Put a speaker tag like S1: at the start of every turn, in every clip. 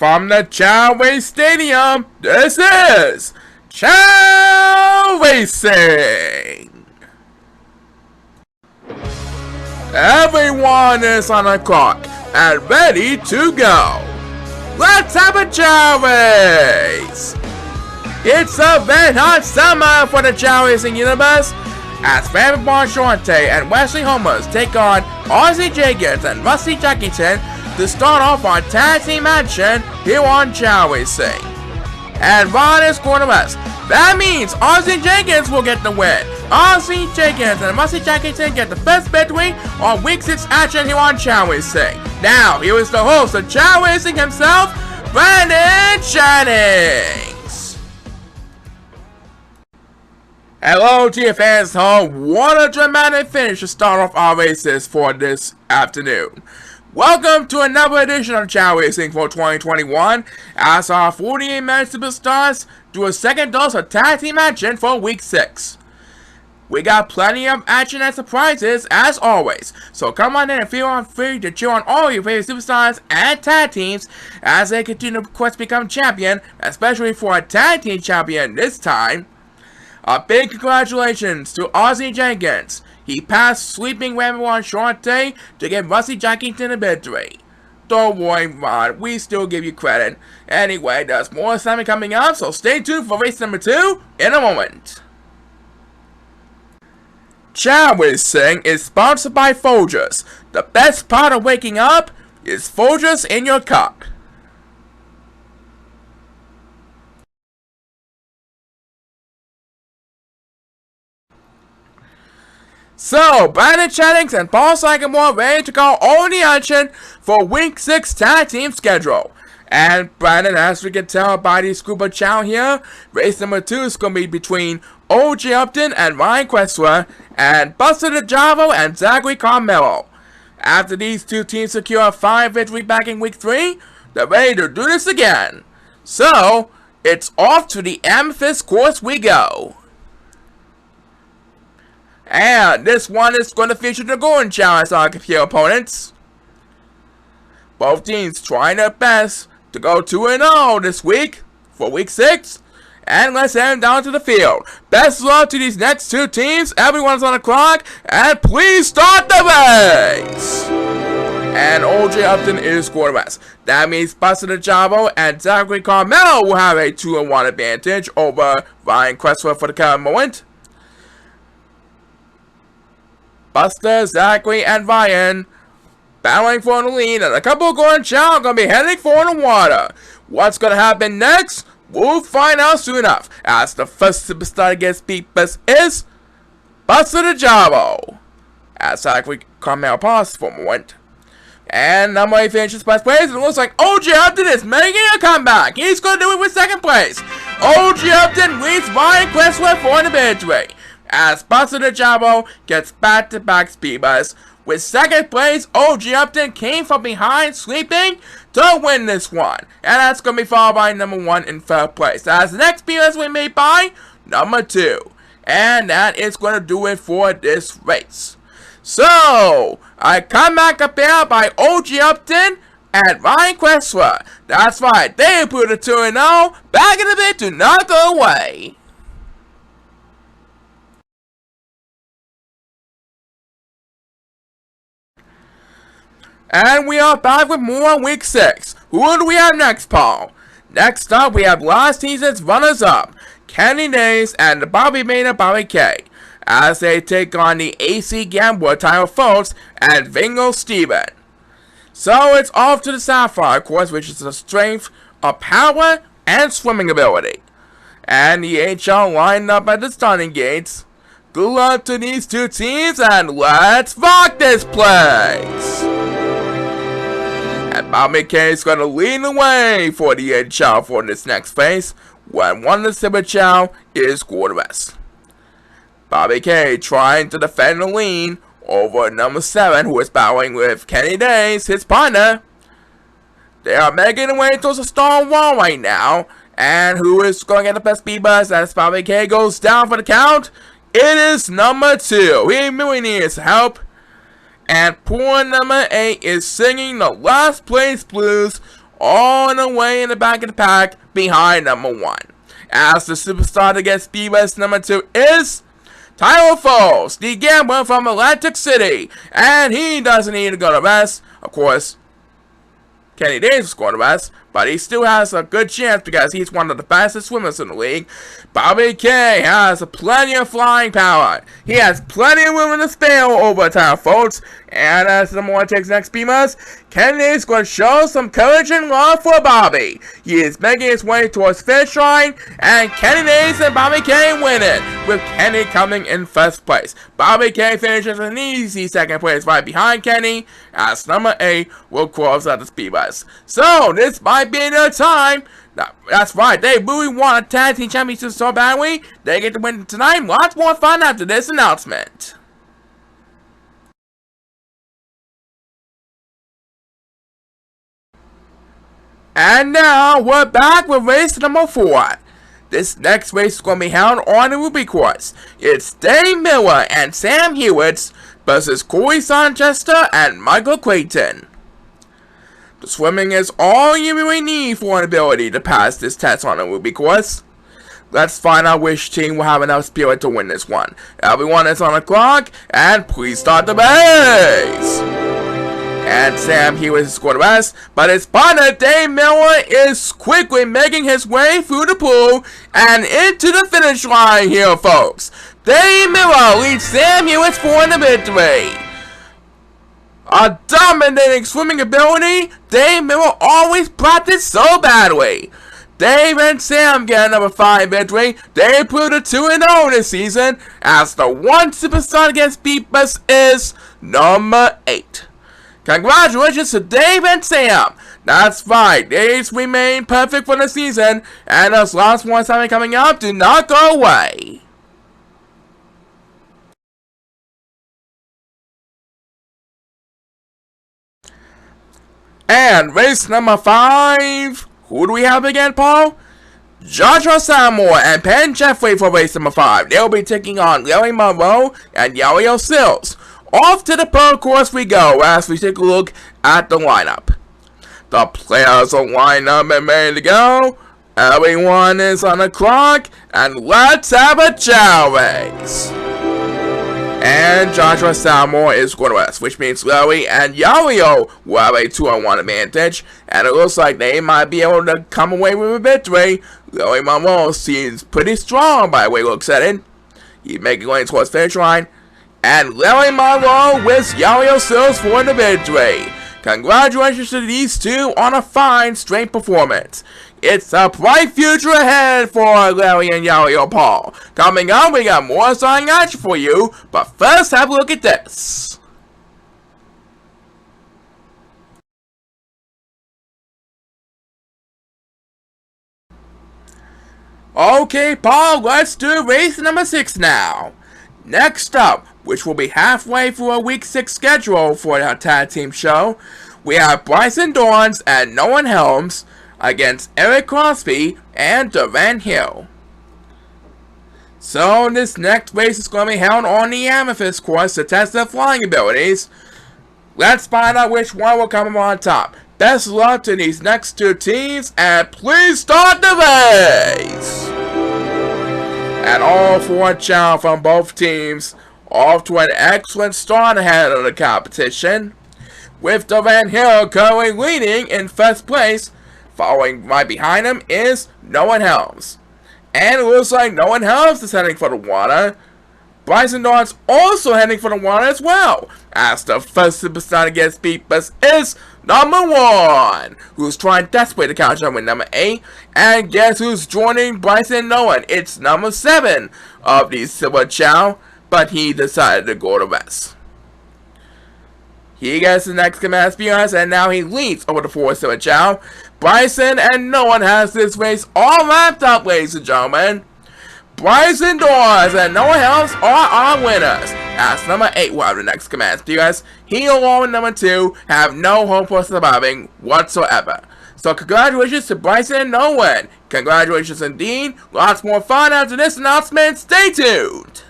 S1: from the Chao Race Stadium, this is Chao Racing! Everyone is on the clock and ready to go. Let's have a Chao Race! It's a red hot summer for the Chao Racing universe as Family Shorty and Wesley Homers take on Ozzy Jenkins and Rusty Jackington to start off our tag team action here on Chao Racing. And Ron is going to rest. That means Ozzy Jenkins will get the win. Ozzy Jenkins and Rusty Jackington get the first victory on Week 6 action here on Chao Racing. Now, here is the host of Chao Racing himself, Brandon Jennings. Hello, GF fans. What a dramatic finish to start off our races for this afternoon. Welcome to another edition of Chao Racing for 2021, as our 48-man superstars do a second dose of tag team action for Week 6. We got plenty of action and surprises as always, so come on in and feel free to cheer on all your favorite superstars and tag teams as they continue to quest to become champion, especially for a tag team champion this time. A big congratulations to Ozzy Jenkins. He passed Sleeping Ramble Shorty to give Rusty Jackington a victory. Don't worry, Ron, we still give you credit. Anyway, there's more assignment coming up, so stay tuned for race number 2 in a moment. Chao Racing is sponsored by Folgers. The best part of waking up is Folgers in your cup. So, Brandon Jennings and Paul Sycamore ready to go on the action for Week 6 tag team schedule. And Brandon, as we can tell by the scoop of Chao here, race number 2 is going to be between O.J. Upton and Ryan Questler, and Buster DeJavo and Zachary Carmelo. After these two teams secure a 5 victory back in Week 3, they're ready to do this again. So, it's off to the Amethyst course we go. And this one is going to feature the Golden Chao as our computer opponents. Both teams trying their best to go 2-0 this week for Week 6. And let's head down to the field. Best of luck to these next two teams. Everyone's on the clock. And please start the race. And O.J. Upton is going to rest. That means Buster DeJavo and Zachary Carmelo will have a 2-1 advantage over Ryan Questler for the current moment. Buster, Zachary, and Ryan battling for the lead, and a couple of Golden Chao are going to be heading for the water. What's going to happen next? We'll find out soon enough, as the first superstar to get beat first is Buster DeJavo. As Zachary Carmelo pauses for a moment. And number 8 finishes first place, and it looks like O.J. Upton is making a comeback. He's going to do it with second place. O.J. Upton leads Ryan Questler for the victory, as Buster DeJavo gets back-to-back speed bumps. With second place, O.J. Upton came from behind sleeping to win this one. And that's going to be followed by number 1 in third place. As the next speed bumps we made by number 2. And that is going to do it for this race. So, a comeback appear by O.J. Upton and Ryan Questler. That's right, they put a 2-0 back in the bit to not go away. And we are back with more on Week 6. Who do we have next, Paul? Next up, we have last season's runners-up, Kenny Days and the Bobby Maynard Bobby K, as they take on the AC Gambler title folks and Vingo Steven. So it's off to the Sapphire course, which is the strength of power and swimming ability. And the HL lined up at the starting gates. Good luck to these two teams, and let's rock this place! And Bobby K is going to lead the way for the Chao for this next phase, when one of the Super Chao is going to rest. Bobby K trying to defend the lead over number 7, who is battling with Kenny Days, his partner. They are making their way towards the stone wall right now, and who is going to get the best speed buzz as Bobby K goes down for the count? It is number 2. He really needs help. And poor number 8 is singing the last place blues all the way in the back of the pack behind number 1. As the superstar to get speed race number 2 is Tyler Foles, the gambler from Atlantic City, and he doesn't need to go to rest. Of course, Kenny Davis is going to rest, but he still has a good chance because he's one of the fastest swimmers in the league. Bobby K has plenty of flying power. He has plenty of room to spare over time, folks. And as the more takes next beamers, Kenny is going to show some courage and love for Bobby. He is making his way towards finish line, and Kenny Davis and Bobby K win it, with Kenny coming in first place. Bobby K finishes an easy second place right behind Kenny, as number 8 will cross out the speed bus. So this might be their time. That's right, they really want a tag team championship so badly, they get to win tonight. Lots more fun after this announcement. And now we're back with race number 4. This next race is going to be held on the Ruby course. It's Dave Miller and Sam Hewitt versus Corey Sanchester and Michael Clayton. The swimming is all you really need for an ability to pass this test on the Ruby course. Let's find out which team will have enough spirit to win this one. Everyone is on the clock, and please start the race! And Sam Hewitt is going to rest, but his partner Dave Miller is quickly making his way through the pool and into the finish line here, folks. Dave Miller leads Sam Hewitt for the victory. A dominating swimming ability Dave Miller always practiced so badly. Dave and Sam get a number 5 victory. They proved a 2-0 this season, as the one superstar against Beepus is number 8. Congratulations to Dave and Sam. That's right, they remain perfect for the season, and those lots more time coming up do not go away. And race number 5, who do we have again, Paul? Joshua Samuel and Penn Jeffrey for race number 5. They'll be taking on Larry Monroe and Yario Sills. Off to the pro course we go as we take a look at the lineup. The players are lined up and ready to go. Everyone is on the clock, and let's have a Chao race. And Joshua Samuel is going to rest, which means Larry and Yario will have a 2-on-1 advantage, and it looks like they might be able to come away with a victory. Larry Monroe seems pretty strong by the way he looks at it. He's making way towards finish line. And Larry Monroe with Yario Sills for the victory. Congratulations to these two on a fine straight performance. It's a bright future ahead for Larry and Yario, Paul. Coming up, we got more exciting action for you, but first have a look at this. Okay, Paul, let's do race number 6 now. Next up, which will be halfway through a week 6 schedule for our tag team show, we have Bryson Dorns and Nolan Helms against Eric Crosby and Durant Hill. So this next race is going to be held on the Amethyst course to test their flying abilities. Let's find out which one will come on top. Best of luck to these next two teams, and please start the race! And all 4 Chao from both teams off to an excellent start ahead of the competition, with Durant Hill currently leading in first place. Following right behind him is Nolan Helms. And it looks like Nolan Helms is heading for the water. Bryson Dorns also heading for the water as well, as the first superstar to get beat is number 1, who's trying desperately to catch up with number 8. And guess who's joining Bryson and Nolan? It's number 7 of the Silver Chao, but he decided to go to rest. He gets the next command spears, and now he leads over the 4 Silver Chao. Bryson and Nolan has this race all wrapped up, ladies and gentlemen. Bryson Dorns and Nolan Helms are our winners, as number 8 will have the next command spears. He along with number 2 have no hope for surviving whatsoever. So congratulations to Bryson and Nolan. Congratulations indeed. Lots more fun after this announcement. Stay tuned.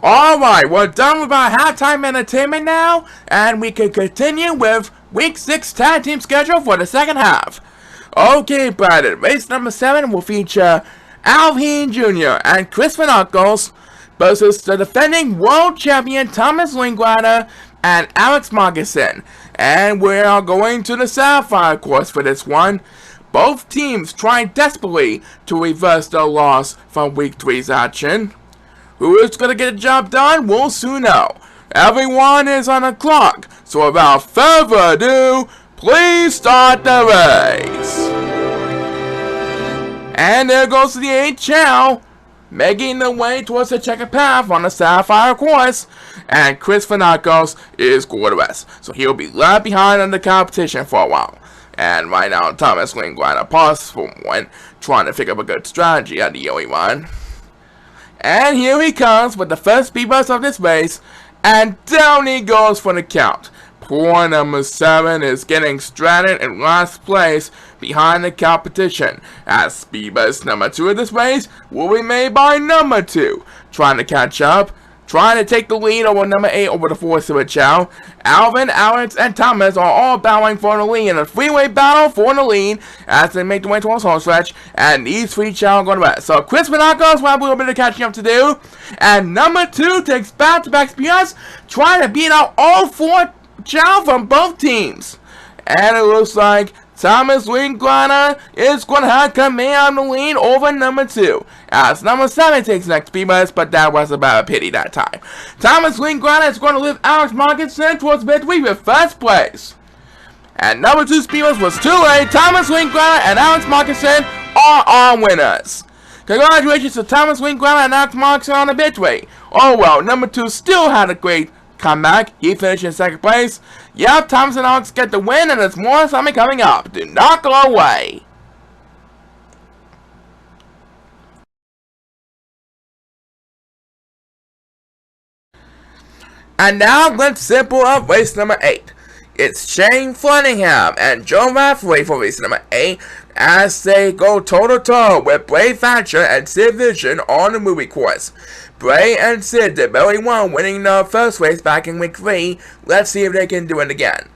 S1: Alright, we're done with our halftime entertainment now, and we can continue with Week 6 tag team schedule for the second half. Okay, Brandon, race number 7 will feature Alvin Jr. and Chris Van Uncles versus the defending world champion Thomas Linguada and Alex Markinson. And we are going to the Sapphire course for this one. Both teams trying desperately to reverse their loss from Week 3's action. Who is going to get the job done? We'll soon know. Everyone is on the clock, so without further ado, please start the race. And there goes the 8 Chao, making the way towards the checkered path on the Sapphire course. And Chris Van Uncles is going to rest, so he'll be left behind in the competition for a while. And right now, Thomas Linguada paused for a moment, trying to figure out a good strategy at the early one. And here he comes with the first speed bus of this race, and down he goes for the count. Poor number 7 is getting stranded in last place behind the competition, as speed bus number 2 of this race will be made by number 2, trying to catch up, trying to take the lead over number 8 over the 4 Chao. Alvin, Alex, and Thomas are all battling for the lead in a three-way battle for the lead as they make the way towards home stretch, and these 3 Chao are going to rest. So Chris Van Uncles will have a little bit of catching up to do, and number 2 takes back-to-back speeds, trying to beat out all 4 Chao from both teams. And it looks like Thomas Linguada is going to have command of the lead over number 2, as number 7 takes the next speed bus, but that was about a pity that time. Thomas Linguada is going to lift Alex Markinson towards victory with first place. And number 2 speed bus was too late. Thomas Linguada and Alex Markinson are our winners. Congratulations to Thomas Linguada and Alex Markinson on the victory. Oh well, number 2 still had a great comeback. He finished in second place. Yep, Thomas and Alex get the win, and there's more something coming up. Do not go away. And now let's sample up race number 8. It's Shane Flanagan and Joe Raffray for race number 8 as they go toe-to-toe with Bray Thatcher and Sid Vision on the movie course. Bray and Sid did very well winning the first race back in week 3. Let's see if they can do it again.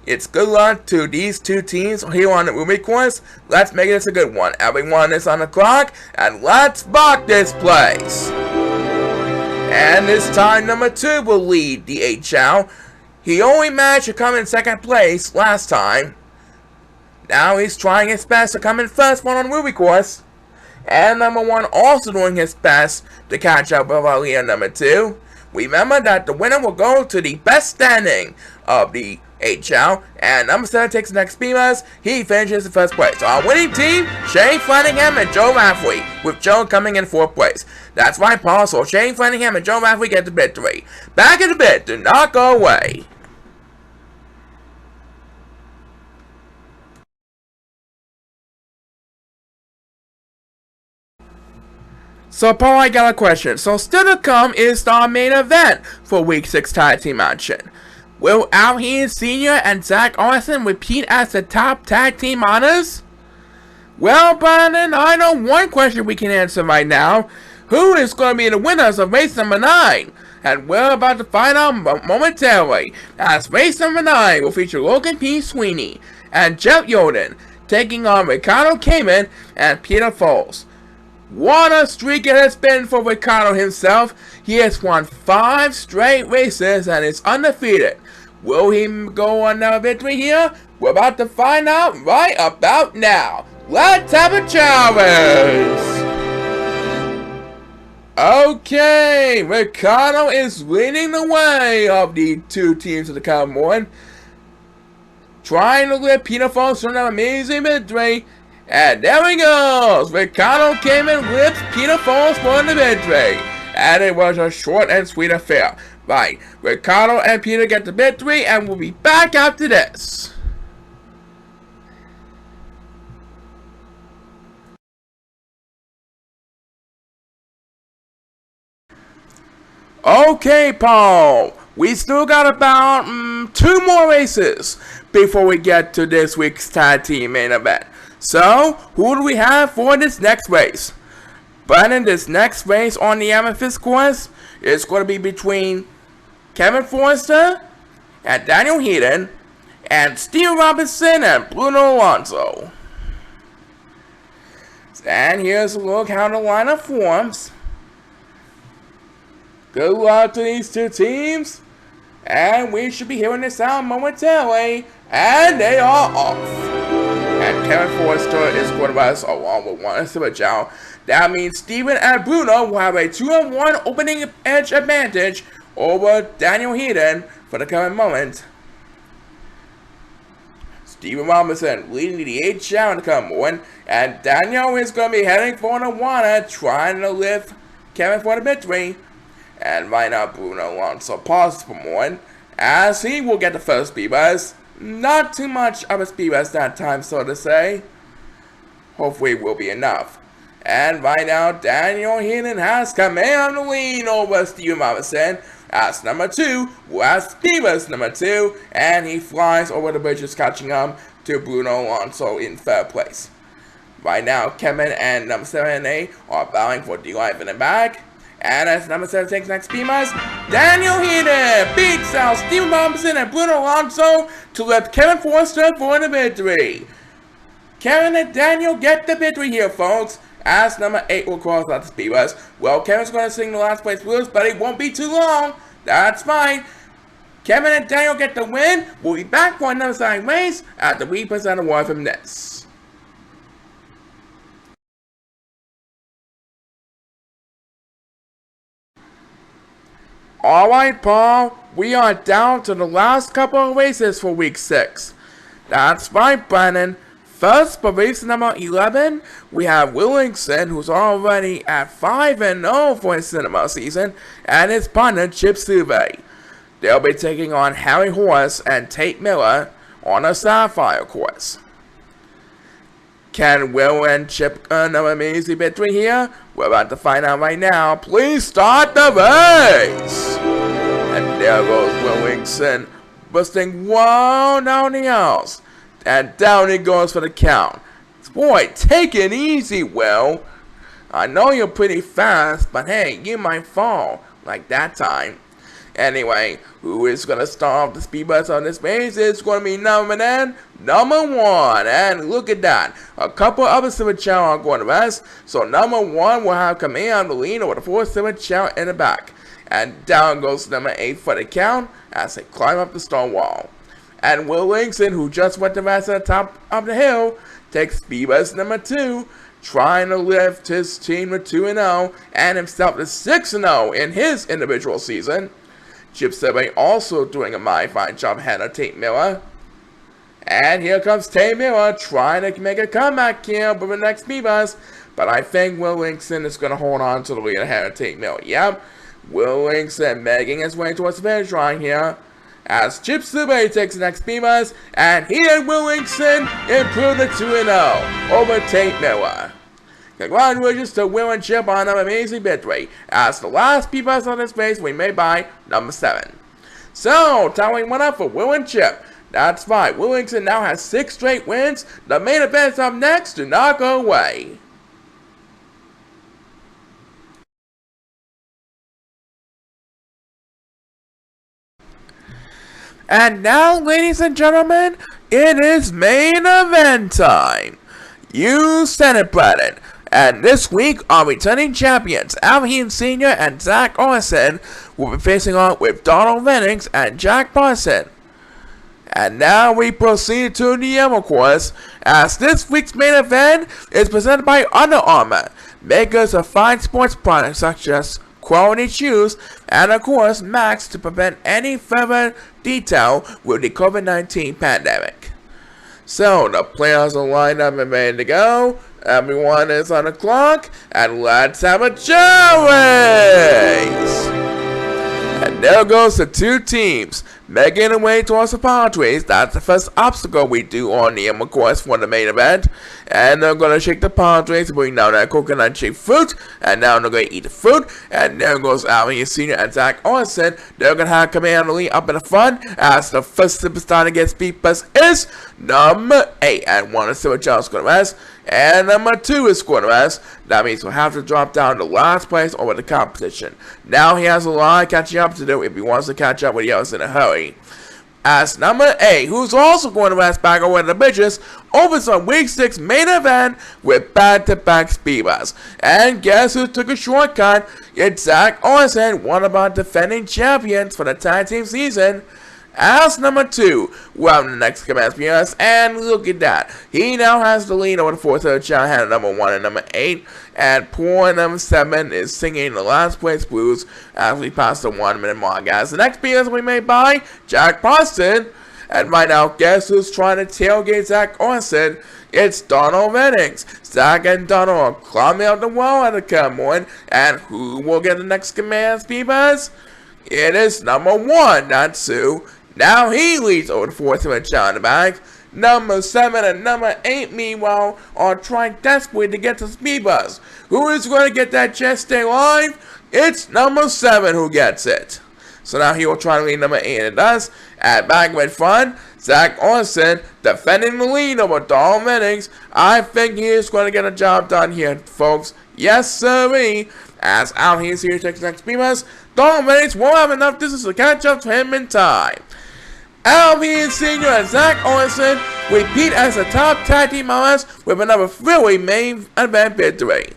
S1: It's good luck to these 2 teams here on the movie course. Let's make this a good one. Everyone is on the clock, and let's rock this place. And this time number 2 will lead the 8 Chao. He only managed to come in second place last time. Now he's trying his best to come in first one on the movie course. And number 1 also doing his best to catch up with our leader number 2. Remember that the winner will go to the best standing of the 8 Chao, and number 7 takes the next speed bus. He finishes in first place. So our winning team, Shane Flanagan and Joe Raffray, with Joe coming in 4th place. That's right, Paul. So Shane Flanagan and Joe Raffray get the victory. Back in a bit. Do not go away. So Paul, I got a question. So still to come is the main event for Week 6 tag team action. Will Alvin Sr. and Zach Arson repeat as the top tag team honors? Well, Brandon, I know one question we can answer right now. Who is going to be the winners of race number 9? And we're about to find out momentarily, as race number 9 will feature Logan P. Sweeney and Jeff Yoden taking on Ricardo Kamen and Peter Foles. What a streak it has been for Ricardo himself. He has won 5 straight races and is undefeated. Will he go on another victory here? We're about to find out right about now. Let's have a Chao Race! Okay, Ricardo is leading the way of the 2 teams of the Cowboy, trying to lift Peter Foles from an amazing victory. And there he goes! Ricardo came and lifts Peter Foles for the victory. And it was a short and sweet affair. Right, Ricardo and Peter get the victory, and we'll be back after this. Okay, Paul. We still got about 2 more races before we get to this week's tag team main event. So, who do we have for this next race? But in this next race on the Amethyst course, it's going to be between Kevin Forrester and Daniel Heaton and Steve Robinson and Bruno Alonso. And here's a look how the lineup forms. Good luck to these two teams. And we should be hearing the sound momentarily. And they are off. And Kevin Forrester is going to race along with one Super Chao. That means Steven and Bruno will have a 2-on-1 opening edge advantage over Daniel Heaton for the current moment. Steven Robinson leading the 8th Chao in the current moment. And Daniel is going to be heading for the water, trying to lift Kevin for the victory. And right now, Bruno Alonso pauses for more, as he will get the first speed bus. Not too much of a speed bus that time, so to say. Hopefully it will be enough. And right now, Daniel Heaton has command of the lead over Steven Robinson. As number 2, as speed bus number 2, and he flies over the bridges, catching up to Bruno Alonso in 3rd place. Right now, Kevin and number 7 and 8 are battling for D-Life in the back. And as number 7 takes next speed bus, Daniel Heaton beats out Steven Robinson and Bruno Alonso to lift Kevin Forrester for the victory. Kevin and Daniel get the victory here, folks. As number 8 will cross out the speed bus. Well, Kevin's going to sing the last place blues, but it won't be too long. That's fine. Kevin and Daniel get the win. We'll be back for another side race after we present a word from this. Alright, Paul, we are down to the last couple of races for week 6. That's right, Brandon. First, for race number 11, we have Willingson, who's already at 5-0 for his cinema season, and his partner, Chip Suve. They'll be taking on Harry Horse and Tate Miller on a Sapphire course. Can Will and Chip earn an amazing victory here? We're about to find out right now. Please start the race! And there goes Willingson, busting one down the house. And down it goes for the count. Boy, take it easy, Will. I know you're pretty fast, but hey, you might fall. Like that time. Anyway, who is going to start off the speed bus on this race? It's going to be number 1. And look at that. A couple other Super Chao are going to rest. So number 1 will have command of the lead over the 4 Super Chao in the back. And down goes number 8 for the count as they climb up the stone wall. And Will Linkson, who just went the rest at the top of the hill, takes speed bus number 2, trying to lift his team to 2-0 and himself to 6-0 in his individual season. Chip Survey also doing a mighty fine job ahead of Tate Miller. And here comes Tate Miller trying to make a comeback here with the next speed bus. But I think Will Linkson is going to hold on to the lead ahead of Tate Miller. Yep, Will Linkson making his way towards the finish line here. As Chip Survey takes the next speed bus. And he and Will Linkson improve to 2-0 over Tate Miller. Congratulations to Will and Chip on an amazing victory, as the last speed bus on this race we made by number 7. So, tallying one up for Will and Chip. That's right, Willingson now has 6 straight wins. The main event's up next, do not go away. And now, ladies and gentlemen, it is main event time. You said it, Brandon. And this week, our returning champions, Alvin Sr. and Zach Orson, will be facing off with Donald Lennox and Jack Parson. And now we proceed to the Emerald course, as this week's main event is presented by Under Armour, makers of fine sports products such as quality shoes, and of course, masks to prevent any further detail with the COVID-19 pandemic. So, the players are lined up and ready to go. Everyone is on the clock, and let's have a Chao Race! And there goes the 2 teams, making their way towards the Padres. That's the first obstacle we do on the Emerald course for the main event. And they're going to shake the Padres, bring down that coconut-shaped fruit, and now they're going to eat the fruit. And there goes Alvin Sr. and Zach Orson. They're going to have command lead up in the front, as the first superstar to get speed bus is number 8. And one of the Silver Chao's going to rest. and number 2 is going to rest. That means he'll have to drop down to last place over the competition. Now he has a lot of catching up to do if he wants to catch up with the others in a hurry. As number 8, who's also going to rest back over the bitches, opens on week 6 main event with back-to-back speedruns. And guess who took a shortcut? It's Zach Orson, one of our defending champions for the tag team season. As number 2, well, the next command speedruns, and look at that. He now has the lead over the 4-3 Chao had at number 1 and number 8. And poor number 7 is singing the last place blues as we pass the 1 minute mark. Guys, the next speedruns we made by Jack Boston. And right now, guess who's trying to tailgate Zach Orson? It's Donald Reddings. Zach and Donald are climbing out the wall at the come on. And who will get the next command speedruns? It is number 1, not Sue. Now he leads over the 4-3 Chao in the back. Number 7 and number 8, meanwhile, are trying desperately to get to speedruns. Who is going to get that chance to stay alive? It's number 7 who gets it. So now he will try to lead number 8 and does. At back with front, Zach Orson defending the lead over Donald Reddings. I think he is going to get a job done here, folks. Yes, sirree. As out here takes next speedruns, Donald Reddings won't have enough distance to catch up to him in time. Albion Sr. and Zach Orson repeat as the top tag team members with another thrilling main event victory.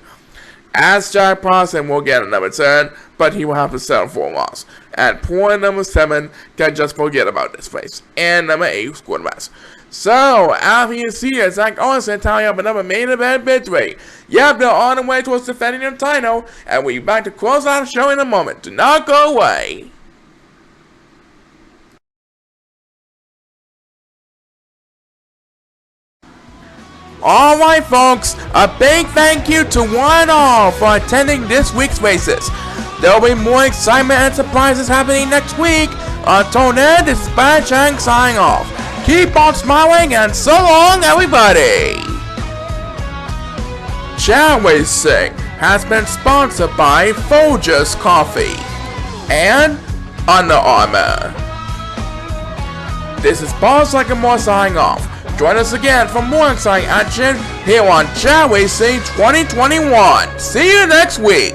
S1: As Jack Parson will get another turn, but he will have to settle for a loss. And poor number 7 can just forget about this place. And number 8 scored rest. So, Albion Sr. and Zach Orson tally up another main event victory. Yep, they're on the way towards defending their title, and we'll be back to close out the show in a moment. Do not go away. Alright folks, a big thank you to one and all for attending this week's races. There will be more excitement and surprises happening next week. Until then, this is Bad Chang signing off. Keep on smiling and so long everybody! Chao Racing has been sponsored by Folgers Coffee and Under Armour. This is Boss Like a More signing off. Join us again for more exciting action here on Chao Racing 2021. See you next week!